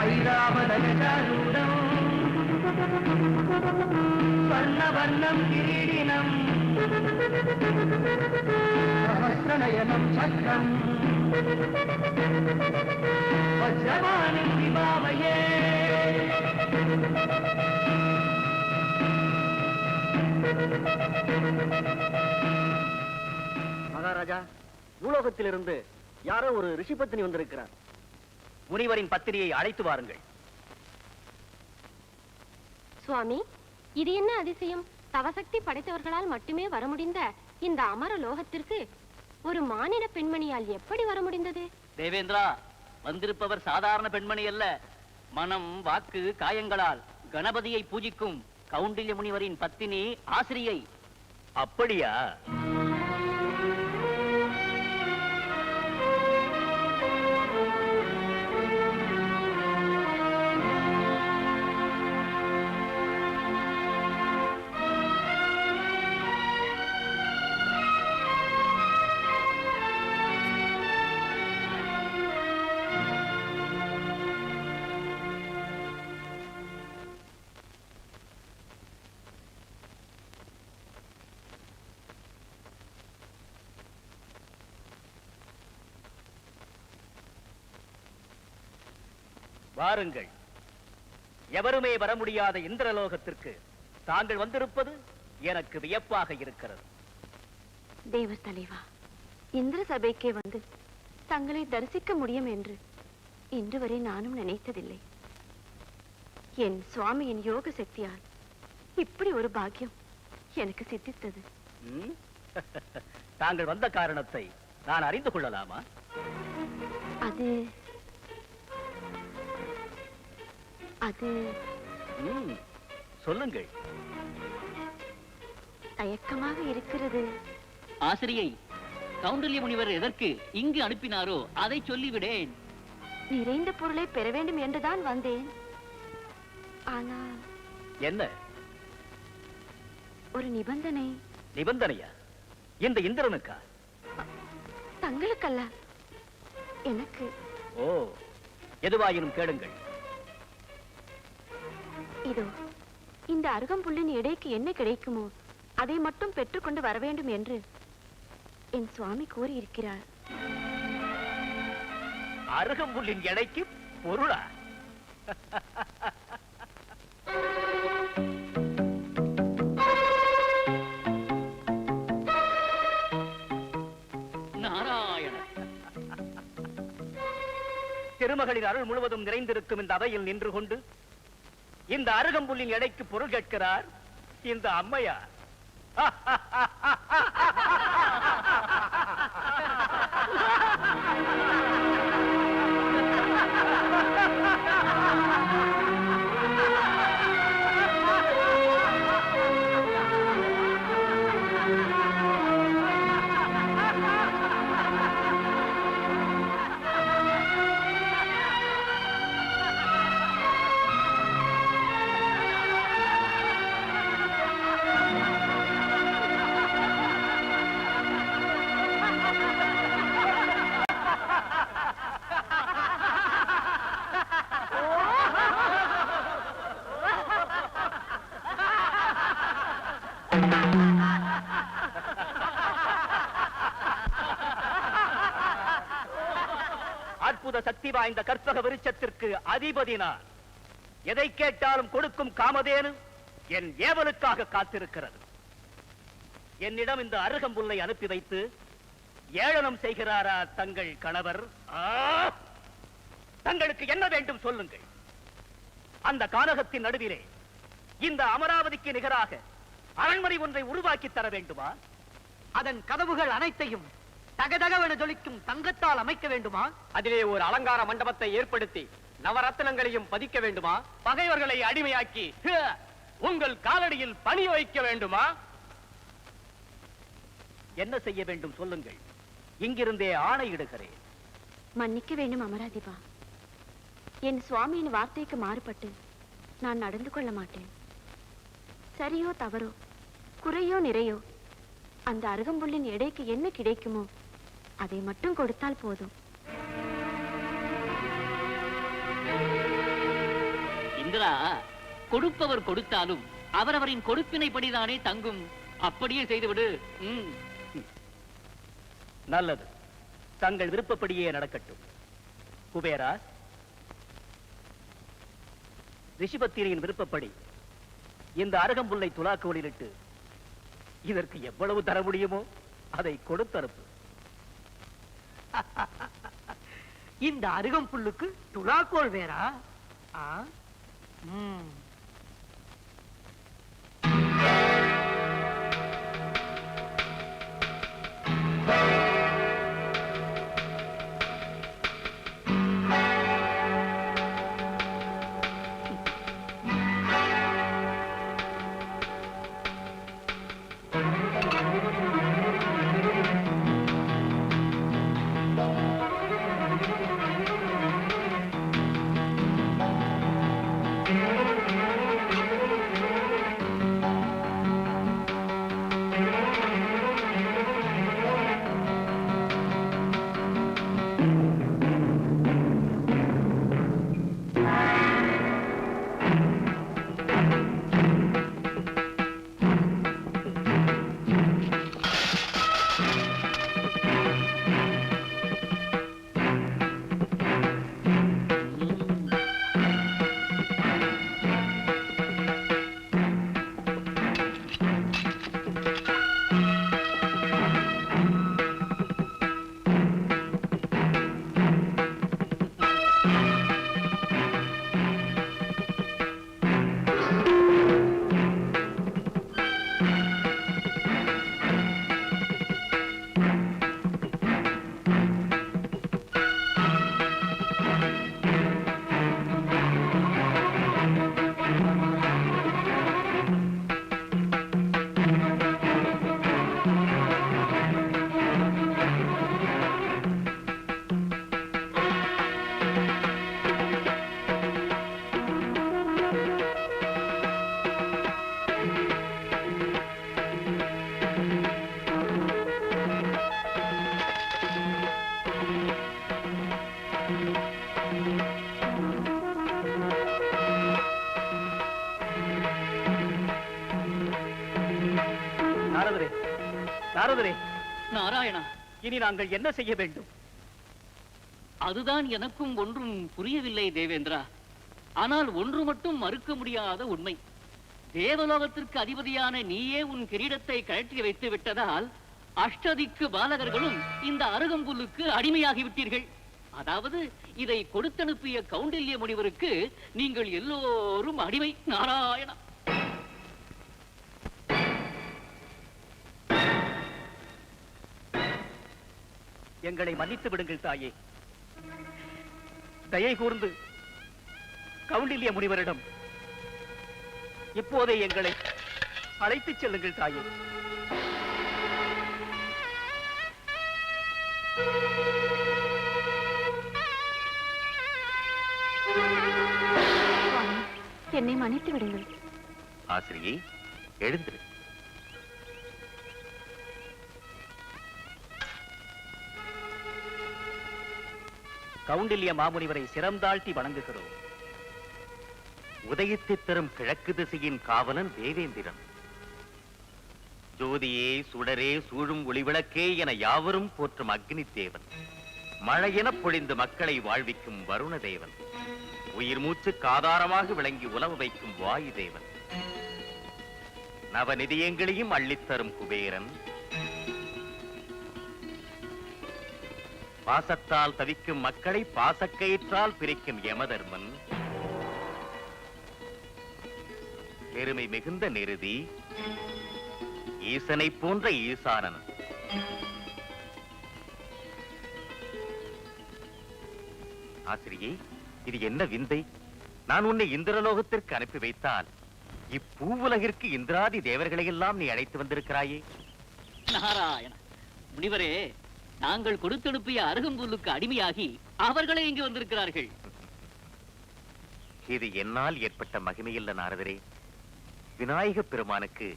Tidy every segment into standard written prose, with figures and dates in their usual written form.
ஐராவதகஜாரூடம் ஸ்வர்ணவர்ணம் கிரீடினம் சஹஸ்ரநயனம் சக்கரம் வஜ்ரபாணிம் விபாவயே. மகாராஜா, பூலோகத்திலிருந்து யாரோ ஒரு ரிஷி பத்தினி வந்திருக்கிறார். முனிவரின் பத்திரியை அழைத்து வாருங்கள். சுவாமி, இது என்ன அதிசயம்? தவசக்தி படைத்தவர்களால் மட்டுமே வர முடிந்த இந்த அமர லோகத்திற்கு ஒரு மானிட பெண்மணியால் எப்படி வர முடிந்தது? தேவேந்திரா, வந்திருப்பவர் சாதாரண பெண்மணி அல்ல. மனம், வாக்கு, காயங்களால் கணபதியை பூஜிக்கும் கௌண்டில்ய முனிவரின் பத்தினி ஆசிரியை. அப்படியா? வாருங்கள். எவருமே வர முடியாத இந்திரலோகத்திற்கு தாங்கள் வந்திருப்பது எனக்கு வியப்பாக இருக்கிறது. தேவ தலைவா, இந்திர சபைக்கே வந்து தங்களை தரிசிக்க முடியும் என்று இன்று வரை நானும் நினைத்ததில்லை. என் சுவாமியின் யோக சக்தியால் இப்படி ஒரு பாக்கியம் எனக்கு சித்தித்தது. தாங்கள் வந்த காரணத்தை நான் அறிந்து கொள்ளலாமா? அது அது சொல்லுங்கள். தயக்கமாக இருக்கிறது. ஆசிரியை, கௌண்டல்ய முனிவர் எதற்கு இங்கு அனுப்பினாரோ அதை சொல்லிவிடேன். நிறைந்த பொருளை பெற வேண்டும் என்றுதான் வந்தேன். ஆனால் என்ன? ஒரு நிபந்தனை. நிபந்தனையா? இந்த இந்திரனுக்கா? தங்களுக்கல்ல, எனக்கு. ஓ, எதுவாயினும் கேளுங்கள். இதோ இந்த அருகம்புல்லின் எடைக்கு என்ன கிடைக்குமோ அதை மட்டும் பெற்றுக்கொண்டு வர வேண்டும் என்று என் சுவாமி கூறியிருக்கிறார். அருகம்புல்லின் எடைக்கு பொருளா? நாராயண, திருமகளின் அருள் முழுவதும் நிறைந்திருக்கும் இந்த அவையில் நின்று கொண்டு இந்த அருகம்புல்லின் எடைக்கு பொருள் கேட்கிறார் இந்த அம்மையார். அற்புத சக்தி வாய்ந்த கற்பக விருட்சத்திற்கு அதிபதி நான். எதை கேட்டாலும் கொடுக்கும் காமதேனு என் ஏவலுக்காக காத்திருக்கிறது. என்னிடம் இந்த அருகம்புல்லை அனுப்பி வைத்து ஏளனம் செய்கிறாரா தங்கள் கணவர்? தங்களுக்கு என்ன வேண்டும் சொல்லுங்கள். அந்த கானகத்தின் நடுவிலே இந்த அமராவதிக்கு நிகராக அரண்மனை ஒன்றை உருவாக்கி தர வேண்டுமா? அதன் கதவுகள் அனைத்தையும் தகதகவென ஜொலிக்கும் தங்கத்தால் அமைக்க வேண்டுமா? அதிலே ஒரு அலங்கார மண்டபத்தை ஏற்படுத்தி நவரத்னங்களையும் பதிக்க வேண்டுமா? பகைவர்களை அடிமையாக்கி உங்கள் காலடியில் பணி வைக்க வேண்டுமா? என்ன செய்ய வேண்டும் சொல்லுங்கள். இங்கிருந்தே ஆணையிடுகிறேன். மன்னிக்க வேண்டும் அமராதிபா. என் சுவாமியின் வார்த்தைக்கு மாறுபட்டு நான் நடந்து கொள்ள மாட்டேன். சரியோ தவறோ, குறையோ நிறையோ, அந்த அருகம்புல்லின் எடைக்கு என்ன கிடைக்குமோ அதை மட்டும் கொடுத்தால் போதும். இந்திரா, கொடுப்பவர் கொடுத்தாலும் அவரவரின் கொடுப்பினைப்படிதானே தங்கும். அப்படியே செய்துவிடு. நல்லது, தங்கள் விருப்பப்படியே நடக்கட்டும். குபேரா, ரிஷிபத்திரியின் விருப்பப்படி இந்த அருகம்புல்லை துலாக்கோலிலிட்டு இதற்கு எவ்வளவு தர முடியுமோ அதை கொடுத்தனுப்பு. இந்த அருகம்புல்லுக்கு துலாக்கோல் வேறா? நாரதரே, நாராயணா, இனி நாங்கள் என்ன செய்ய வேண்டும்? அதுதான் எனக்கும் ஒன்றும் புரியவில்லை தேவேந்திரா. ஆனால் ஒன்று மட்டும் மறுக்க முடியாத உண்மை. தேவலோகத்திற்கு அதிபதியான நீயே உன் கிரீடத்தை கழற்றி வைத்து விட்டதால் அஷ்டதிக்கு பாலகர்களும் இந்த அருகம்புல்லுக்கு அடிமையாகிவிட்டீர்கள். அதாவது இதை கொடுத்தனுப்பிய கௌண்டில்ய முனிவருக்கு நீங்கள் எல்லோரும் அடிமை. நாராயணா, எங்களை மன்னித்து விடுங்கள் தாயே. தயை கூர்ந்து கௌண்டில்ய முனிவரிடம் இப்போதே எங்களை அழைத்துச் செல்லுங்கள் தாயே. என்னை மன்னித்து விடுங்கள். ஆசிரியை, எழுந்திரு. கௌண்டில்ய மாமுனிவரை சிரம்தாழ்த்தி வணங்குகிறோம். உதயத்தை தரும் கிழக்கு திசையின் காவலன் தேவேந்திரன். ஜோதியே, சுடரே, சூழும் ஒளிவிளக்கே என யாவரும் போற்றும் அக்னி தேவன். மழையென பொழிந்து மக்களை வாழ்விக்கும் வருண தேவன். உயிர் மூச்சுக்கு ஆதாரமாக விளங்கி உலவ வைக்கும் வாயு தேவன். நவநிதியங்களையும் அள்ளித்தரும் குபேரன். பாசத்தால் தவிக்கும் மக்களை பாசக்கயிற்றால் பிரிக்கும் யமதர்மன். பெருமை மிகுந்த நிருதி ஈசனை போன்ற ஈசானன். ஆசிரியை, இது என்ன விந்தை? நான் உன்னை இந்திரலோகத்திற்கு அனுப்பி வைத்தால் இப்பூவுலகிற்கு இந்திராதி தேவர்களை எல்லாம் நீ அழைத்து வந்திருக்கிறாயே. நாராயண முனிவரே, நாங்கள் கொடுத்தெடுப்பிய அருகம்புல்லுக்கு அடிமையாகி அவர்களே இங்கு வந்திருக்கிறார்கள். இது என்னால் ஏற்பட்ட மகிமையில்ல நாரதரே. விநாயக பெருமானுக்கு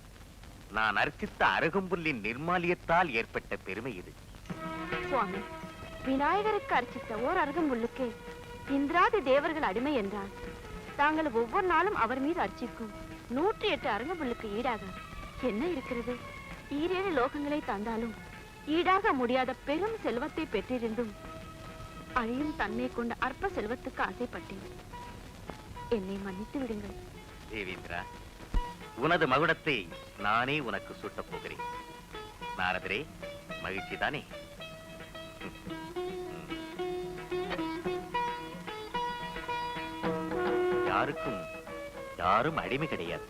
நான் அர்ச்சித்த அருகம்புல்லின் நிர்மாலியத்தால் ஏற்பட்ட பெருமை இது. சுவாமி, விநாயகருக்கு அர்ச்சித்த ஓர் அருகம்புல்லுக்கு இந்திராதி தேவர்கள் அடிமை என்றால் தாங்கள் ஒவ்வொரு நாளும் அவர் மீது அர்ச்சிக்கும் 108 அரங்கப்புல்லுக்கு ஈடாக என்ன இருக்கிறது? 7 லோகங்களை தந்தாலும் ஈடாக முடியாத பெரும் செல்வத்தை பெற்றிருந்தும் அழியும் தன்மை கொண்ட அற்ப செல்வத்துக்கு ஆசைப்பட்டேன். என்னை மன்னித்து விடுங்கள். தேவேந்திரா, உனது மகுடத்தை நானே உனக்கு சூட்டப் போகிறேன். நாரதரே, மகிழ்ச்சி தானே? யாருக்கும் யாரும் அடிமை கிடையாது.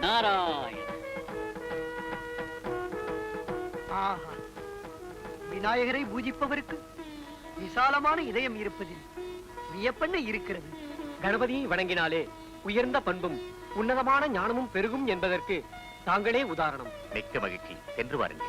நாராயண. ஆஹா, விநாயகரை பூஜிப்பவருக்கு விசாலமான இதயம் இருப்பதில் வியப்பென்ன இருக்கிறது? கணபதியை வணங்கினாலே உயர்ந்த பண்பும் உன்னதமான ஞானமும் பெருகும் என்பதற்கு தாங்களே உதாரணம். மிக்க மகிழ்ச்சி. சென்று வாருங்கள்.